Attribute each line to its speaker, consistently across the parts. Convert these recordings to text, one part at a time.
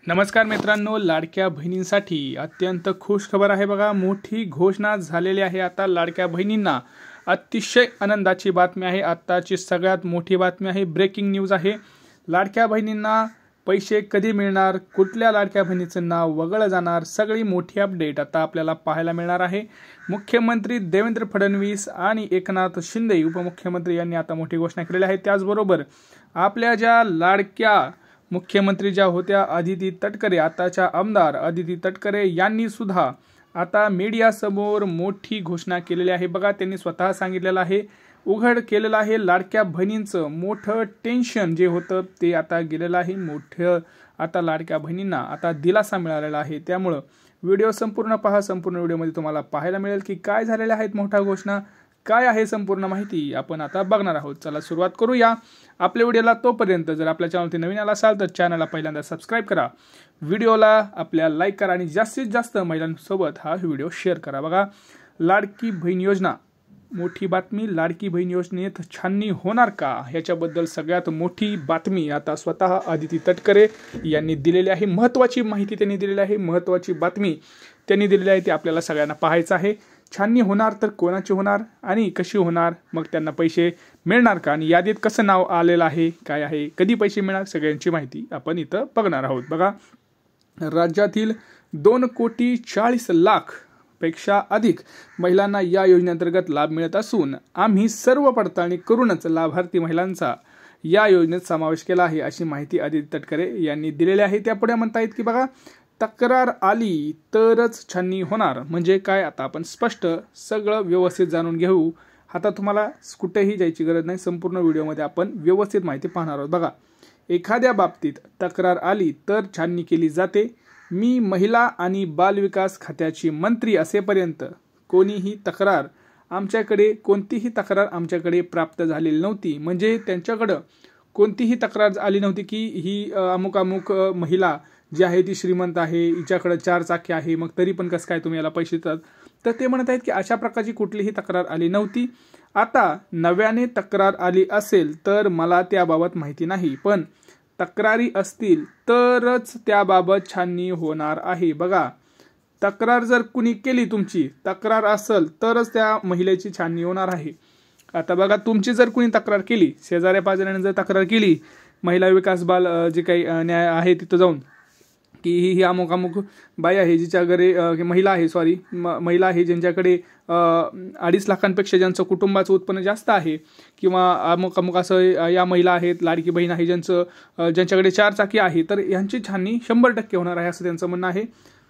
Speaker 1: नमस्कार मित्रांनो, लाडक्या बहिणींसाठी अत्यंत खुश खबर आहे बघा. मोठी घोषणा झालेली आहे. आता लाडक्या बहिणींना अतिशय आनंदाची बातमी आहे. आत्ताची सगळ्यात मोठी बातमी आहे, ब्रेकिंग न्यूज आहे. लाडक्या बहिणींना पैसे कधी मिळणार, कुठल्या लाडक्या बहिणीचं नाव वगळलं जाणार, सगळी मोठी अपडेट आता आपल्याला पाहायला मिळणार आहे. मुख्यमंत्री देवेंद्र फडणवीस आणि एकनाथ शिंदे उपमुख्यमंत्री यांनी आता मोठी घोषणा केलेली आहे. त्याचबरोबर आपल्या ज्या लाडक्या मुख्यमंत्री ज्या होत्या अदिती तटकरे, आताच्या आमदार अदिती तटकरे यांनी सुद्धा आता मीडियासमोर मोठी घोषणा केलेली आहे. बघा, त्यांनी स्वतः सांगितलेलं आहे, उघड केलेलं आहे, लाडक्या बहिणींचं मोठं टेन्शन जे होतं ते आता गेलेलं आहे. मोठं आता लाडक्या बहिणींना आता दिलासा मिळालेला आहे. त्यामुळं व्हिडिओ संपूर्ण पहा. संपूर्ण व्हिडिओमध्ये तुम्हाला पाहायला मिळेल की काय झालेल्या आहेत मोठ्या घोषणा, काय आहे संपूर्ण माहिती आपण आता बघणार आहोत. चला सुरुवात करूया आपल्या व्हिडिओला. तोपर्यंत जर आपल्या चॅनलवरती नवीन आला असाल तर चॅनलला पहिल्यांदा सबस्क्राईब करा, व्हिडिओला आपल्या लाईक करा आणि जास्तीत जास्त महिलांसोबत हा व्हिडिओ शेअर करा. बघा, लाडकी बहीण योजना, मोठी बातमी. लाडकी बहीण योजनेत छाननी होणार का, ह्याच्याबद्दल सगळ्यात मोठी बातमी आता स्वतः अदिती तटकरे यांनी दिलेली आहे. महत्त्वाची माहिती त्यांनी दिलेली आहे, महत्त्वाची बातमी त्यांनी दिलेली आहे. ती आपल्याला सगळ्यांना पाहायचं आहे. छाननी होणार तर कोणाची होणार आणि कशी होणार, मग त्यांना पैसे मिळणार का, आणि यादीत कसं नाव आलेलं आहे, काय आहे, कधी पैसे मिळणार, सगळ्यांची माहिती आपण इथं बघणार आहोत. बघा, राज्यातील 2,40,00,000 पेक्षा अधिक महिलांना या योजनेअंतर्गत लाभ मिळत असून आम्ही सर्व पडताळणी करूनच लाभार्थी महिलांचा या योजनेत समावेश केला आहे, अशी माहिती अदिती तटकरे यांनी दिलेली आहे. त्यापुढे म्हणता येत की बघा, तक्रार आली तरच छाननी होणार म्हणजे काय, आता आपण स्पष्ट सगळं व्यवस्थित जाणून घेऊ. आता तुम्हाला कुठेही जायची गरज नाही, संपूर्ण व्हिडिओमध्ये आपण व्यवस्थित माहिती पाहणार आहोत. बघा, एखाद्या बाबतीत तक्रार आली तर छाननी केली जाते. मी महिला आणि बालविकास खात्याची मंत्री असेपर्यंत कोणतीही तक्रार आमच्याकडे प्राप्त झालेली नव्हती. म्हणजे त्यांच्याकडं कोणतीही तक्रार आली नव्हती की ही अमुक महिला जी आहे ती श्रीमंत आहे, हिच्याकडे 4 चाकी आहे, मग तरी पण कसं काय तुम्ही याला पैसे देतात. तर ते म्हणत आहेत की अशा प्रकारची कुठलीही तक्रार आली नव्हती. आता नव्याने तक्रार आली असेल तर मला त्याबाबत माहिती नाही, पण तक्रारी असतील तरच त्याबाबत छाननी होणार आहे. बघा, तक्रार जर कुणी केली, तुमची तक्रार असेल तरच त्या महिलेची छाननी होणार आहे. आता बघा, तुमची जर कुणी तक्रार केली, शेजाऱ्या पाजाऱ्याने जर तक्रार केली, महिला विकास बाल जे काही न्याय आहे तिथं जाऊन की ही अमुक बाई आहे जिच्या घरी महिला आहे ज्यांच्याकडे 2.5 लाखांपेक्षा ज्यांचं कुटुंबाचं उत्पन्न जास्त आहे, किंवा अमुक असं या महिला आहेत, लाडकी बहीण आहे ज्यांच्याकडे 4 चाकी आहे, तर यांची छाननी 100% होणार आहे असं त्यांचं म्हणणं आहे.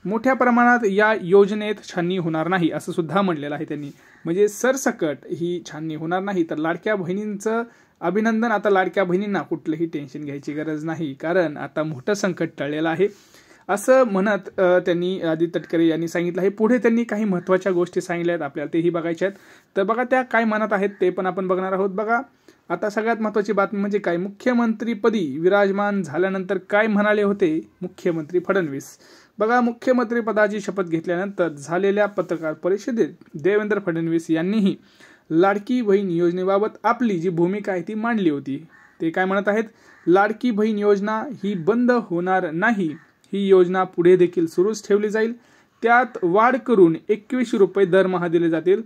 Speaker 1: मोठ्या प्रमाणात या योजनेत छाननी होणार नाही असं सुद्धा म्हणलेलं आहे त्यांनी. म्हणजे सरसकट ही छाननी होणार नाही. तर लाडक्या बहिणींचं अभिनंदन. आता लाडक्या बहिणींना कुठलंही टेन्शन घ्यायची गरज नाही, कारण आता मोठं संकट टळलेलं आहे असं म्हणत त्यांनी अदिती तटकरे यांनी सांगितलं आहे. पुढे त्यांनी काही महत्त्वाच्या गोष्टी सांगितल्या आहेत, आपल्याला तेही बघायच्या आहेत. तर बघा, त्या काय म्हणत आहेत ते पण आपण बघणार आहोत. बघा, आता सगळ्यात महत्त्वाची बातमी म्हणजे काय, मुख्यमंत्रीपदी विराजमान झाल्यानंतर काय म्हणाले होते मुख्यमंत्री फडणवीस. बघा, मुख्यमंत्रीपदाची शपथ घेतल्यानंतर झालेल्या पत्रकार परिषदेत देवेंद्र फडणवीस यांनीही लाडकी बहीण योजनेबाबत आपली जी भूमिका आहे ती मांडली होती. ते काय म्हणत आहेत, लाडकी बहीण योजना ही बंद होणार नाही, ही योजना पुढे देखील सुरूच ठेवली जाईल. त्यात वाढ करून 21 रुपये दरमहा दिले जातील,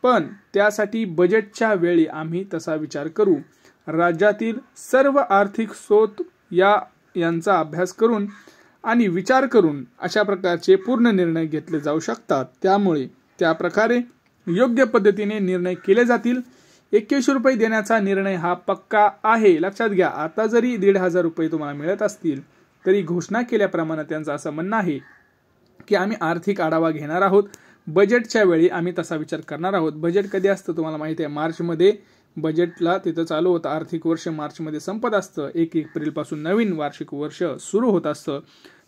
Speaker 1: पण त्यासाठी बजेटच्या वेळी आम्ही तसा विचार करू. राज्यातील सर्व आर्थिक स्रोत यांचा अभ्यास करून आणि विचार करून अशा प्रकारचे पूर्ण निर्णय घेतले जाऊ शकतात. त्यामुळे त्या प्रकारे योग्य पद्धतीने निर्णय केले जातील. 21 रुपये देण्याचा निर्णय हा पक्का आहे, लक्षात घ्या. आता जरी 1,500 रुपये तुम्हाला मिळत असतील तरी घोषणा केल्याप्रमाणे त्यांचं असं म्हणणं आहे की आम्ही आर्थिक आढावा घेणार आहोत, बजेटच्या वेळी आम्ही तसा विचार करणार आहोत. बजेट कधी असतं तुम्हाला माहिती आहे, मार्चमध्ये बजेटला तिथं चालू होतं. आर्थिक वर्ष मार्चमध्ये संपत असतं. 1 एप्रिलपासून नवीन वार्षिक वर्ष सुरू होत असतं.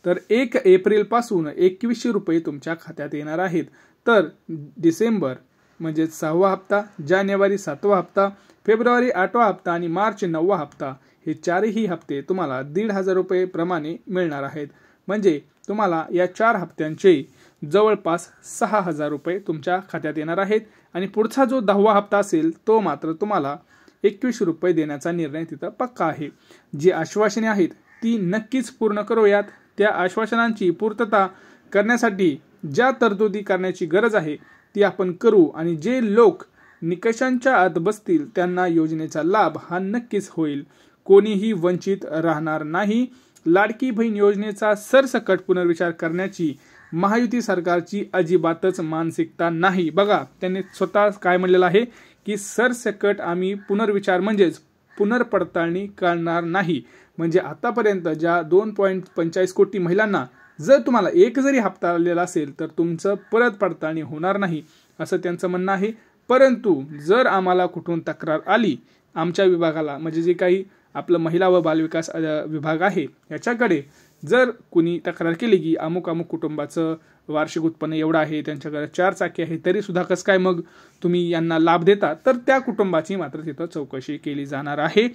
Speaker 1: तर 1 एप्रिलपासून 21 रुपये तुमच्या खात्यात येणार आहेत. तर डिसेंबर म्हणजे 6वा हप्ता, जानेवारी 7वा हप्ता, फेब्रुवारी 8वा हप्ता आणि मार्च 9वा हप्ता, हे 4ही हप्ते तुम्हाला 1,500 रुपये प्रमाणे मिळणार आहेत. म्हणजे तुम्हाला या 4 हप्त्यांचे जवळपास 6,000 रुपये तुमच्या खात्यात येणार आहेत. आणि पुढचा जो 10वा हप्ता असेल तो मात्र तुम्हाला 21 रुपये देण्याचा निर्णय तिथं पक्का आहे. जी आश्वासने आहेत ती नक्कीच पूर्ण करूयात. त्या आश्वासनांची पूर्तता करण्यासाठी ज्या तरतुदी करण्याची गरज आहे ती आपण करू आणि जे लोक निकषांच्या आत बसतील त्यांना योजनेचा लाभ हा नक्कीच होईल. कोणीही वंचित राहणार नाही. लाडकी बहीण योजनेचा सरसकट पुनर्विचार करण्याची महायुती सरकारची अजिबातच मानसिकता नाही. बघा, त्यांनी स्वतः काय म्हणलेलं आहे की सरसकट आम्ही पुनर्विचार म्हणजेच पुनर्पडताळणी करणार नाही. म्हणजे आतापर्यंत ज्या 2.45 कोटी महिलांना जर तुम्हाला एक जरी हप्ता आलेला असेल तर तुमचं परत पडताळणी होणार नाही असं त्यांचं म्हणणं आहे. परंतु जर आम्हाला कुठून तक्रार आली आमच्या विभागाला, म्हणजे जे काही आपलं महिला व बालविकास विभाग आहे याच्याकडे जर कुणी तक्रार केली की अमुक अमुक कुटुंबाचं वार्षिक उत्पन्न एवढं आहे, त्यांच्याकडे 4 चाकी आहे, तरी सुद्धा कसं काय मग तुम्ही यांना लाभ देता, तर त्या कुटुंबाची मात्र तिथं चौकशी केली जाणार आहे.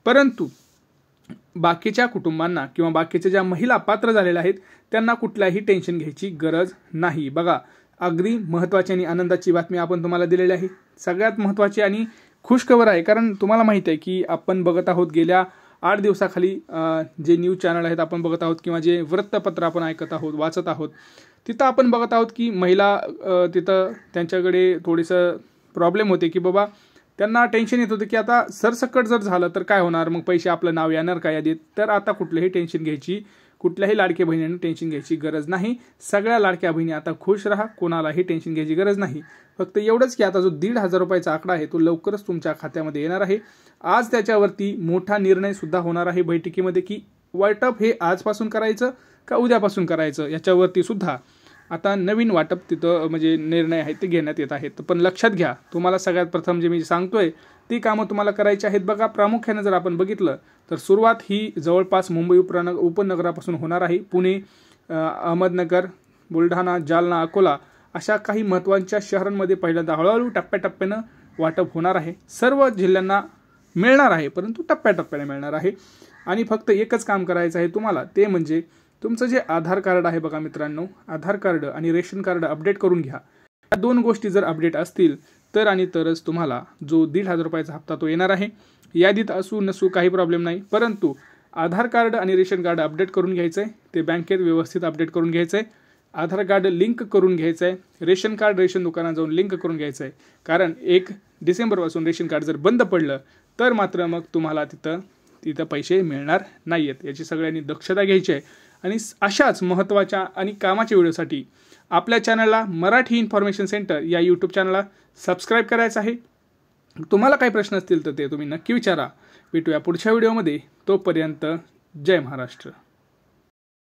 Speaker 1: परंतु बाकीच्या कुटुंबांना किंवा बाकीच्या ज्या महिला पात्र झालेल्या आहेत त्यांना कुठल्याही टेन्शन घ्यायची गरज नाही. बघा, अगदी महत्त्वाची आणि आनंदाची बातमी आपण तुम्हाला दिलेली आहे. सगळ्यात महत्त्वाची आणि खुशखबर आहे, कारण तुम्हाला माहिती आहे की आपण बघत आहोत गेल्या 8 दिवसाखाली जे न्यूज चॅनल आहेत आपण बघत आहोत किंवा जे वृत्तपत्र आपण ऐकत आहोत, वाचत आहोत, तिथं आपण बघत आहोत की महिला तिथं त्यांच्याकडे थोडीसं प्रॉब्लेम होते की बाबा त्यांना टेन्शन येत होतं की आता सरसकट जर झालं तर काय होणार, मग पैसे आपलं नाव येणार का यादीत. तर आता कुठलीही टेन्शन घ्यायची, कुठल्याही लाडक्या बहिणींनी टेन्शन घ्यायची गरज नाही. सगळ्या लाडक्या बहिणी आता खुश राहा, कोणालाही टेन्शन घ्यायची गरज नाही. फक्त एवढंच की आता जो 1,500 रुपयाचा आकडा आहे तो लवकरच तुमच्या खात्यामध्ये येणार आहे. आज त्याच्यावरती मोठा निर्णय सुद्धा होणार आहे बैठकीमध्ये की वाटप हे आजपासून करायचं का उद्यापासून करायचं, याच्यावरती सुद्धा आता नवीन वाटप तिथं म्हणजे निर्णय आहेत ते घेण्यात येत आहेत. पण लक्षात घ्या, तुम्हाला सगळ्यात प्रथम जे मी सांगतोय ती कामं तुम्हाला करायची आहेत. बघा, प्रामुख्याने जर आपण बघितलं तर सुरुवात ही जवळपास मुंबई उपनगरापासून होणार आहे. पुणे, अहमदनगर, बुलढाणा, जालना, अकोला अशा काही महत्त्वाच्या शहरांमध्ये पहिल्यांदा हळूहळू टप्प्याटप्प्यानं वाटप होणार आहे. सर्व जिल्ह्यांना मिळणार आहे, परंतु टप्प्याटप्प्याने मिळणार आहे. आणि फक्त एकच काम करायचं आहे तुम्हाला, ते म्हणजे तुमचं जे आधार कार्ड आहे बघा मित्रांनो, आधार कार्ड आणि रेशन कार्ड अपडेट करून घ्या. या 2 गोष्टी जर अपडेट असतील तर आणि तरच तुम्हाला जो 1,500 रुपयाचा हप्ता तो येणार आहे. यादीत असू नसू काही प्रॉब्लेम नाही, परंतु आधार कार्ड आणि रेशन कार्ड अपडेट करून घ्यायचं आहे. ते बँकेत व्यवस्थित अपडेट करून घ्यायचं आहे. आधार कार्ड लिंक करून घ्यायचं आहे. रेशन कार्ड रेशन दुकानात जाऊन लिंक करून घ्यायचं आहे. कारण 1 डिसेंबरपासून रेशन कार्ड जर बंद पडलं तर मात्र मग तुम्हाला तिथं पैसे मिळणार नाही आहेत. याची सगळ्यांनी दक्षता घ्यायची आहे. आणि अशाच महत्त्वाच्या आणि कामाच्या व्हिडिओसाठी आपल्या चॅनलला मराठी इन्फॉर्मेशन सेंटर या यूट्यूब चॅनलला सबस्क्राईब करायचं आहे. तुम्हाला काही प्रश्न असतील तर ते तुम्ही नक्की विचारा. भेटूया पुढच्या व्हिडिओमध्ये. तोपर्यंत जय महाराष्ट्र.